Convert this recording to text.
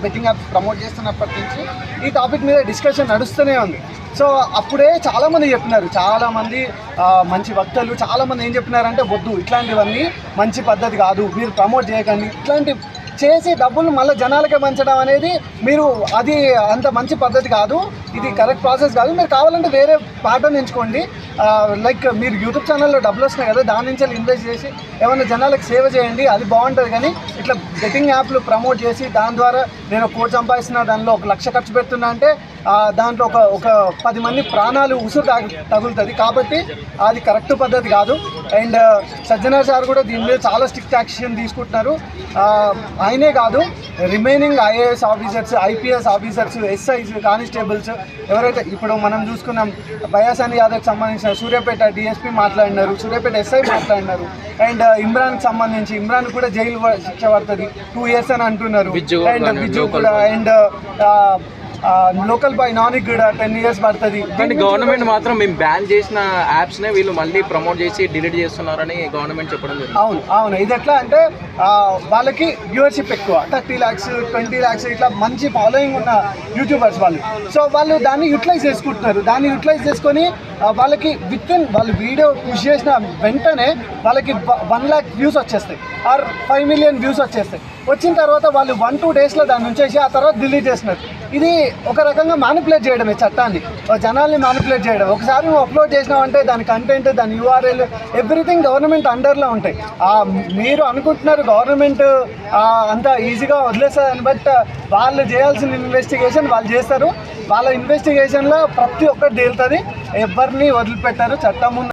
Betting apps promote చేస్తున్నప్పటి నుంచి ఈ topic మీద డిస్కషన్ నడుస్తూనే ఉంది. సో అప్పుడే చాలామంది చెప్పినారు, చాలామంది మంచి వక్తలు చాలామంది ఏం చెప్పినారంటే వద్దు, ఇట్లాంటివన్నీ మంచి పద్ధతి కాదు, మీరు ప్రమోట్ చేయకండి, ఇట్లాంటి చేసి డబ్బులు మళ్ళీ జనాలకే పంచడం అనేది మీరు అది అంత మంచి పద్ధతి కాదు, ఇది కరెక్ట్ ప్రాసెస్ కాదు. మీరు కావాలంటే వేరే ప్యాటర్న్ ఎంచుకోండి. లైక్ మీరు యూట్యూబ్ ఛానల్లో డబ్బులు వస్తున్నాయి కదా, దాని నుంచి ఇన్వెస్ట్ చేసి ఏమైనా జనాలకు సేవ చేయండి, అది బాగుంటుంది. కానీ ఇట్లా బెట్టింగ్ యాప్లు ప్రమోట్ చేసి దాని ద్వారా నేను 1 కోటి సంపాదిస్తున్నా, దానిలో 1 లక్ష ఖర్చు పెడుతున్నా అంటే దాంట్లో ఒక 10 మంది ప్రాణాలు ఉసురు తగులుతుంది. కాబట్టి అది కరెక్ట్ పద్ధతి కాదు. అండ్ సజ్జనార్ సార్ కూడా దీని మీద చాలా స్ట్రిక్ట్ యాక్షన్ తీసుకుంటున్నారు. ఆయనే కాదు, remaining IAS officers, IPS officers, SIs, constables ఎవరైతే ఇప్పుడు మనం చూసుకున్నాం, బయాసాని యాదవ్కి సంబంధించిన సూర్యాపేట డిఎస్పీ మాట్లాడినారు, సూర్యాపేట ఎస్ఐ మాట్లాడినారు. అండ్ ఇమ్రాన్కి సంబంధించి ఇమ్రాన్ కూడా జైలు శిక్ష పడుతుంది 2 years అని అంటున్నారు. అండ్ విజు కూడా, అండ్ లోకల్ బాయ్ నానికి కూడా 10 years పడుతుంది. కానీ గవర్నమెంట్ మాత్రం మేము బ్యాన్ చేసిన యాప్స్నే వీళ్ళు మళ్ళీ ప్రమోట్ చేసి డిలీట్ చేస్తున్నారని గవర్నమెంట్ చెప్పడం జరిగింది. అవును. ఇది ఎట్లా అంటే వాళ్ళకి వ్యూవర్షిప్ ఎక్కువ, 30 lakhs 20 lakhs ఇట్లా మంచి ఫాలోయింగ్ ఉన్న యూట్యూబర్స్ వాళ్ళు. సో వాళ్ళు దాన్ని యూటిలైజ్ చేసుకుంటున్నారు. దాన్ని యూటిలైజ్ చేసుకొని వాళ్ళకి వాళ్ళు వీడియో పుష్ చేసిన వెంటనే వాళ్ళకి 1 lakh వ్యూస్ వచ్చేస్తాయి, ఆర్ 5 million వ్యూస్ వచ్చేస్తాయి. వచ్చిన తర్వాత వాళ్ళు 1-2 daysలో దాన్ని ఉంచేసి ఆ తర్వాత డిలీట్ చేస్తున్నారు. ఇది ఒక రకంగా మ్యానిపులేట్ చేయడమే, చట్టాన్ని జనాల్ని మ్యానిపులేట్ చేయడం. ఒకసారి నువ్వు అప్లోడ్ చేసినావంటే దాని కంటెంట్, దాని URL, ఎవ్రీథింగ్ గవర్నమెంట్ అండర్లో ఉంటాయి. మీరు అనుకుంటున్నారు గవర్నమెంట్ అంత ఈజీగా వదిలేస్తుందని, బట్ వాళ్ళు చేయాల్సిన ఇన్వెస్టిగేషన్ వాళ్ళు చేస్తారు. వాళ్ళ ఇన్వెస్టిగేషన్లో ప్రతి ఒక్కటి తేలుతుంది, ఎవరిని వదిలిపెట్టారు. చట్టం